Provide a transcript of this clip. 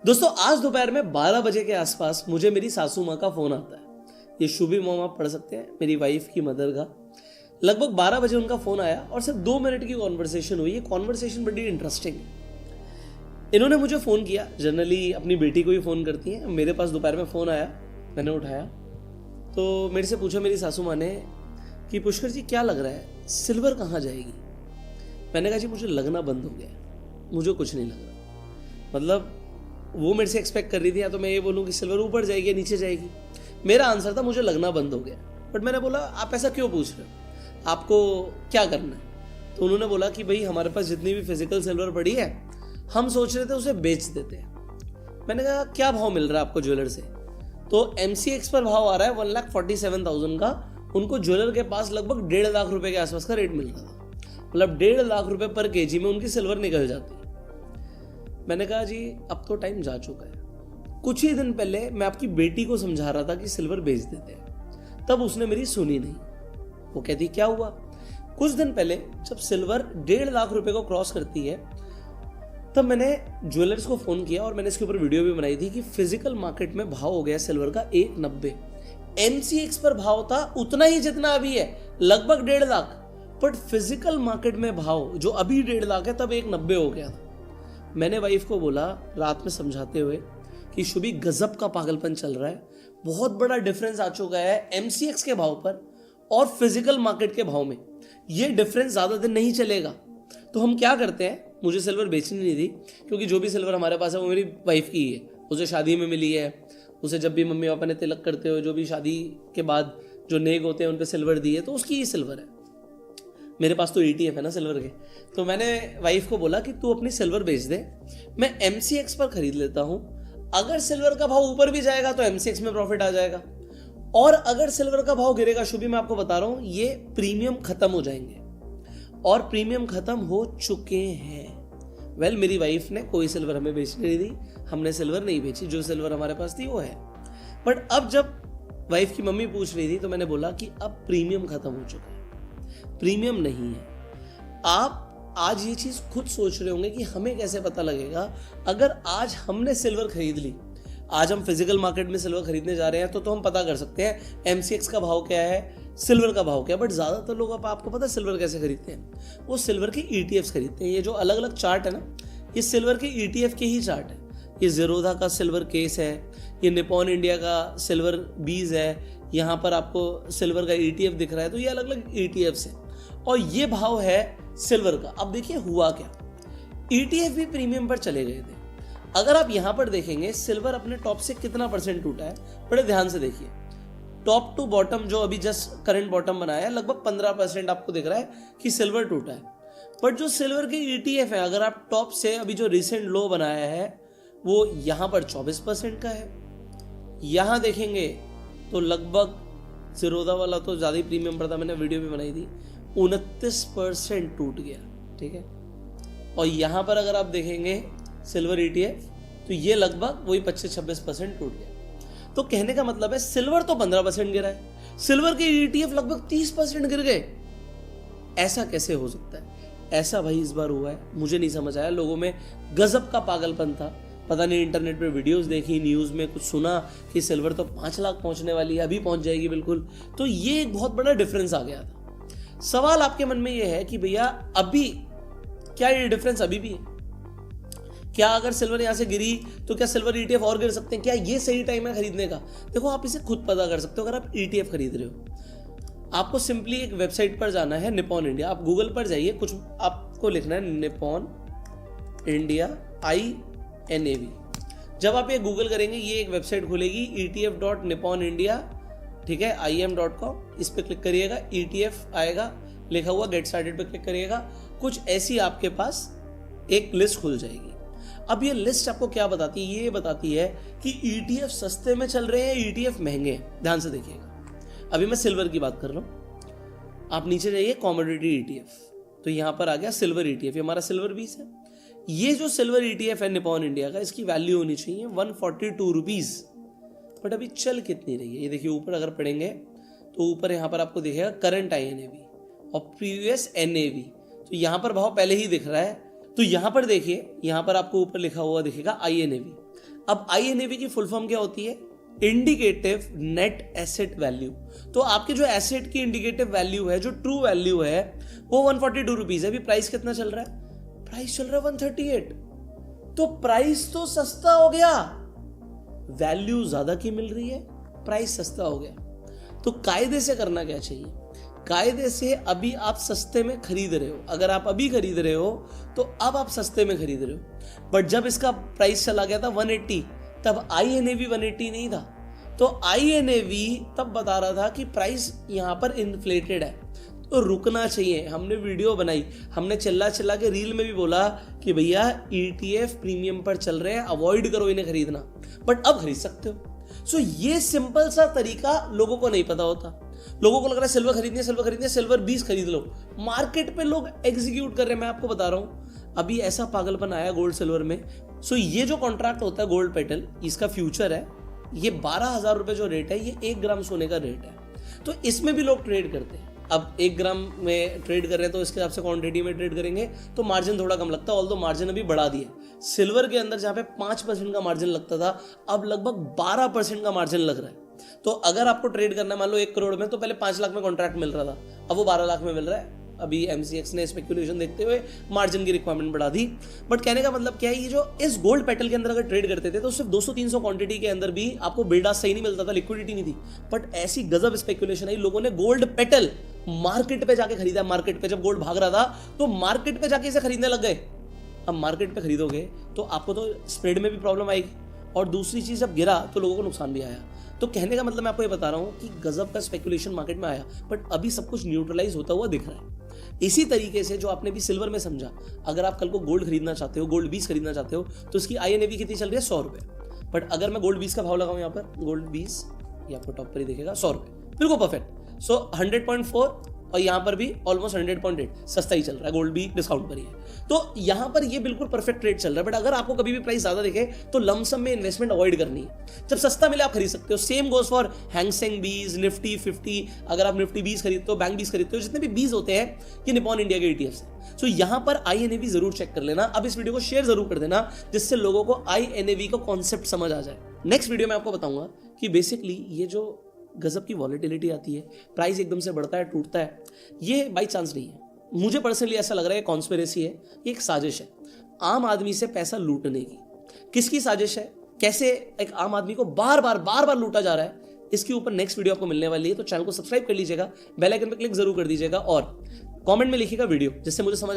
दोस्तों आज दोपहर में 12 बजे के आसपास मुझे मेरी सासू माँ का फोन आता है। ये शुभी मॉम आप पढ़ सकते हैं, मेरी वाइफ की मदर का। लगभग 12 बजे उनका फोन आया और सिर्फ 2 मिनट की कॉन्वर्सेशन हुई। ये कॉन्वर्सेशन बड़ी इंटरेस्टिंग है। इन्होंने मुझे फ़ोन किया, जनरली अपनी बेटी को ही फ़ोन करती हैं। मेरे पास दोपहर में फ़ोन आया, मैंने उठाया तो मेरे से पूछा मेरी सासू माँ ने कि पुष्कर जी क्या लग रहा है, सिल्वर कहाँ जाएगी? मैंने कहा जी मुझे लगना बंद हो गया, मुझे कुछ नहीं लग रहा। मतलब वो मेरे से एक्सपेक्ट कर रही थी या तो मैं ये बोलूँ कि सिल्वर ऊपर जाएगी या नीचे जाएगी। मेरा आंसर था मुझे लगना बंद हो गया। बट मैंने बोला आप ऐसा क्यों पूछ रहे हो, आपको क्या करना है? तो उन्होंने बोला कि भाई हमारे पास जितनी भी फिजिकल सिल्वर पड़ी है हम सोच रहे थे उसे बेच देते हैं। मैंने कहा क्या भाव मिल रहा है आपको ज्वेलर से? तो MCX पर भाव आ रहा है 1,47,000 का। उनको ज्वेलर के पास लगभग 1.5 लाख रुपए के आसपास का रेट मिल रहा था। मतलब 1.5 लाख रुपए पर केजी में उनकी सिल्वर निकल जाती। मैंने कहा जी अब तो टाइम जा चुका है। कुछ ही दिन पहले मैं आपकी बेटी को समझा रहा था कि सिल्वर बेच देते हैं, तब उसने मेरी सुनी नहीं। वो कहती क्या हुआ? कुछ दिन पहले जब सिल्वर 1.5 लाख रुपए को क्रॉस करती है तब मैंने ज्वेलर्स को फोन किया और मैंने इसके ऊपर वीडियो भी बनाई थी कि फिजिकल मार्केट में भाव हो गया सिल्वर का 190। MCX पर भाव था उतना ही जितना अभी है, लगभग 1.5 लाख। बट फिजिकल मार्केट में भाव जो अभी 1.5 लाख है तब 190 हो गया था। मैंने वाइफ को बोला रात में समझाते हुए कि शुभी गजब का पागलपन चल रहा है, बहुत बड़ा डिफरेंस आ चुका है MCX के भाव पर और फिजिकल मार्केट के भाव में। ये डिफरेंस ज्यादा दिन नहीं चलेगा। तो हम क्या करते हैं, मुझे सिल्वर बेचनी नहीं थी क्योंकि जो भी सिल्वर हमारे पास है वो मेरी वाइफ की ही है। उसे शादी में मिली है, उसे जब भी मम्मी पापा ने तिलक करते हुए जो भी शादी के बाद जो नेग होते हैं उन पे सिल्वर दी है, तो उसकी ही सिल्वर है। मेरे पास तो ETF है ना सिल्वर के। तो मैंने वाइफ को बोला कि तू अपनी सिल्वर बेच दे, मैं MCX पर खरीद लेता हूं। अगर सिल्वर का भाव ऊपर भी जाएगा तो MCX में प्रॉफिट आ जाएगा, और अगर सिल्वर का भाव गिरेगा, शुभी मैं आपको बता रहा हूं ये प्रीमियम खत्म हो जाएंगे और प्रीमियम खत्म हो चुके हैं। वेल मेरी वाइफ ने कोई सिल्वर हमें बेचने नहीं दी, हमने सिल्वर नहीं बेची, जो सिल्वर हमारे पास थी वो है। बट अब जब वाइफ की मम्मी पूछ रही थी तो मैंने बोला कि अब प्रीमियम खत्म हो चुका है, प्रीमियम नहीं है। आप आज ये चीज खुद सोच रहे होंगे कि हमें कैसे पता लगेगा। अगर आज हमने सिल्वर खरीद ली, आज हम फिजिकल मार्केट में सिल्वर खरीदने जा रहे हैं तो हम पता कर सकते हैं MCX का भाव क्या है, सिल्वर का भाव क्या है। बट ज्यादातर लोग आपको पता है सिल्वर कैसे खरीदते हैं? वो सिल्वर के ETFs खरीदते हैं। ये जो अलग अलग चार्ट है ना, ये सिल्वर के ETF के ही चार्ट है। ये ज़ीरोधा का सिल्वर केस है, ये निपॉन इंडिया का सिल्वर बीज है, यहाँ पर आपको सिल्वर का ETF दिख रहा है। तो ये अलग अलग ETFs हैं और ये भाव है सिल्वर का। अब देखिए हुआ क्या, ETF भी प्रीमियम पर चले गए थे। अगर आप यहां पर देखेंगे सिल्वर अपने टॉप से कितना परसेंट टूटा है, बड़े ध्यान से देखिए। टॉप टू बॉटम जो अभी जस्ट करंट बॉटम बनाया है, लगभग 15% आपको दिख रहा है कि सिल्वर टूटा है। बट जो सिल्वर के ETF है, अगर आप टॉप से अभी जो रिसेंट लो बनाया है वो यहां पर 24% का है। यहां देखेंगे तो लगभग ज़ीरोधा वाला तो ज्यादा ही प्रीमियम पर था, मैंने वीडियो भी बनाई थी, 29% टूट गया। ठीक है, और यहां पर अगर आप देखेंगे सिल्वर ETF तो ये लगभग वही 25-26% टूट गया। तो कहने का मतलब है सिल्वर तो 15% गिरा है, सिल्वर के ETF लगभग 30% गिर गए। ऐसा कैसे हो सकता है? ऐसा भाई इस बार हुआ है, मुझे नहीं समझ आया। लोगों में गजब का पागलपन था, पता नहीं इंटरनेट पे वीडियोस देखी, न्यूज में कुछ सुना कि सिल्वर तो 5 लाख पहुंचने वाली है, अभी पहुंच जाएगी बिल्कुल। तो ये एक बहुत बड़ा डिफरेंस आ गया था। सवाल आपके मन में ये है कि भैया अभी क्या ये डिफरेंस अभी भी है? क्या अगर सिल्वर यहां से गिरी तो क्या सिल्वर ETF और गिर सकते हैं? क्या ये सही टाइम है खरीदने का? देखो आप इसे खुद पता कर सकते हो। अगर आप ETF खरीद रहे हो, आपको सिंपली एक वेबसाइट पर जाना है, निपॉन इंडिया। आप गूगल पर जाइए, कुछ आपको लिखना है निपॉन इंडिया INAV। जब आप ये गूगल करेंगे ये एक वेबसाइट खुलेगी ETF.nipponindia, ठीक है, im.com। इस पर क्लिक करिएगा, ETF आएगा, लिखा हुआ गेट स्टार्टेड पे क्लिक करिएगा। कुछ ऐसी आपके पास एक लिस्ट खुल जाएगी। अब ये लिस्ट आपको क्या बताती है? ये बताती है कि ETF सस्ते में चल रहे हैं, ETF महंगे हैं। ध्यान से देखिएगा, अभी मैं सिल्वर की बात कर रहा हूं। आप नीचे जाइए कॉमोडिटी ETF, तो यहां पर आ गया सिल्वर ETF, ये हमारा सिल्वर बीस है। ये जो सिल्वर ETF है निपॉन इंडिया का, इसकी वैल्यू होनी चाहिए 142 रुपीज। बट अभी चल कितनी रही है ये देखिए। ऊपर अगर पढ़ेंगे तो ऊपर यहाँ पर आपको दिखेगा करंट INAV और प्रीवियस NAV। तो यहाँ पर भाव पहले ही दिख रहा है। तो यहाँ पर देखिए, यहाँ पर आपको ऊपर लिखा हुआ दिखेगा INAV। अब INAV की फुल फॉर्म क्या होती है? Indicative net asset value. तो आपके जो एसेट की इंडिकेटिव वैल्यू है, जो ट्रू वैल्यू है, वो 142 रुपीज है। अभी प्राइस कितना चल रहा है? प्राइस चल रहा है 138। तो प्राइस तो सस्ता हो गया, वैल्यू ज्यादा की मिल रही है, प्राइस सस्ता हो गया। तो कायदे से करना क्या चाहिए? कायदे से अभी आप सस्ते में खरीद रहे हो, अगर आप अभी खरीद रहे हो तो अब आप सस्ते में खरीद रहे हो। बट जब इसका प्राइस चला गया था 180, तब INAV 180 नहीं था। तो INAV तब बता रहा था कि प्राइस यहां पर इन्फ्लेटेड है, तो रुकना चाहिए। हमने वीडियो बनाई, हमने चिल्ला चिल्ला के रील में भी बोला कि भैया ETF प्रीमियम पर चल रहे हैं, अवॉइड करो इन्हें खरीदना, बट अब खरीद सकते हो। सो ये सिंपल सा तरीका लोगों को नहीं पता होता। लोगों को लग रहा है सिल्वर खरीदनी है, सिल्वर खरीदनी है, सिल्वर 20 खरीद लो। मार्केट पे लोग एग्जीक्यूट कर रहे हैं, मैं आपको बता रहा हूं। अभी ऐसा पागलपन आया गोल्ड सिल्वर में। सो ये जो कॉन्ट्रैक्ट होता है गोल्ड पेटल, इसका फ्यूचर है, ये 12,000 रुपए जो रेट है, ये 1 ग्राम सोने का रेट है। तो इसमें भी लोग ट्रेड करते हैं। अब 1 ग्राम में ट्रेड कर रहे हैं तो इसके हिसाब से क्वांटिटी में ट्रेड करेंगे तो मार्जिन थोड़ा कम लगता है, ऑल्दो मार्जिन अभी बढ़ा दिया। सिल्वर के अंदर जहां पे 5% का मार्जिन लगता था, अब लगभग 12% का मार्जिन लग रहा है। तो अगर आपको ट्रेड करना है, मान लो 1 करोड़ में, तो पहले 5 लाख में कॉन्ट्रैक्ट मिल रहा था, अब वो 12 लाख में मिल रहा है। अभी MCX ने स्पेकुलेशन देखते हुए मार्जिन की रिक्वायरमेंट बढ़ा दी। बट कहने का मतलब क्या है, ये जो इस गोल्ड पेटल के अंदर अगर ट्रेड करते थे तो सिर्फ 200-300 क्वांटिटी के अंदर भी आपको बिल्ड आस्क सही नहीं मिलता था, लिक्विडिटी नहीं थी। बट ऐसी गजब स्पेकुलेशन आई, लोगों ने गोल्ड पेटल मार्केट पे जाके खरीदा। मार्केट पे जब गोल्ड भाग रहा था तो मार्केट पे जाके इसे खरीदने लग गए। अब मार्केट पे खरीदोगे तो आपको तो स्प्रेड में भी प्रॉब्लम आएगी, और दूसरी चीज जब गिरा तो लोगों को नुकसान भी आया। तो कहने का मतलब मैं आपको ये बता रहा हूं कि गजब का स्पेकुलेशन मार्केट में आया, बट अभी सब कुछ न्यूट्रलाइज होता हुआ दिख रहा है। इसी तरीके से जो आपने भी सिल्वर में समझा, अगर आप कल को गोल्ड खरीदना चाहते हो, गोल्ड 20 खरीदना चाहते हो, तो इसकी INAV कितनी चल रही है? 100 रुपए। बट अगर मैं गोल्ड 20 का भाव लगाऊं, यहाँ पर गोल्ड 20, ये आपको टॉप पर ही दिखेगा, 100 रुपए, बिल्कुल परफेक्ट। सो 100.4 और यहाँ पर भी ऑलमोस्ट 100.8, सस्ता ही चल रहा है, गोल्ड भी डिस्काउंट पर ही है। तो यहाँ पर ये बिल्कुल परफेक्ट रेट चल रहा है। बट अगर आपको कभी भी प्राइस ज्यादा दिखे तो लमसम में इन्वेस्टमेंट अवॉइड करनी है। जब सस्ता मिले आप खरीद सकते हो। Same goes for Hang Seng 20, Nifty 50। अगर आप निफ्टी 20 खरीदते हो, बैंक 20 खरीदते हो, जितने भी 20 होते हैं ये निपॉन इंडिया के ETF है। सो यहाँ पर INAV जरूर चेक कर लेना। अब इस वीडियो को शेयर जरूर कर देना, जिससे लोगों को INAV का कॉन्सेप्ट समझ आ जाए। नेक्स्ट वीडियो में आपको बताऊंगा कि बेसिकली ये जो गजब की वॉलेटिलिटी आती है, प्राइस एकदम से बढ़ता है, टूटता है, ये बाई चांस नहीं है। मुझे पर्सनली ऐसा लग रहा है कॉन्स्पिरेसी है, ये एक साजिश है आम आदमी से पैसा लूटने की। किसकी साजिश है, कैसे एक आम आदमी को बार बार लूटा जा रहा है, इसके ऊपर नेक्स्ट वीडियो आपको मिलने वाली है। तो चैनल को सब्सक्राइब कर लीजिएगा, बेल आइकन पर क्लिक जरूर कर दीजिएगा और कमेंट में लिखिएगा वीडियो, जिससे मुझे समझ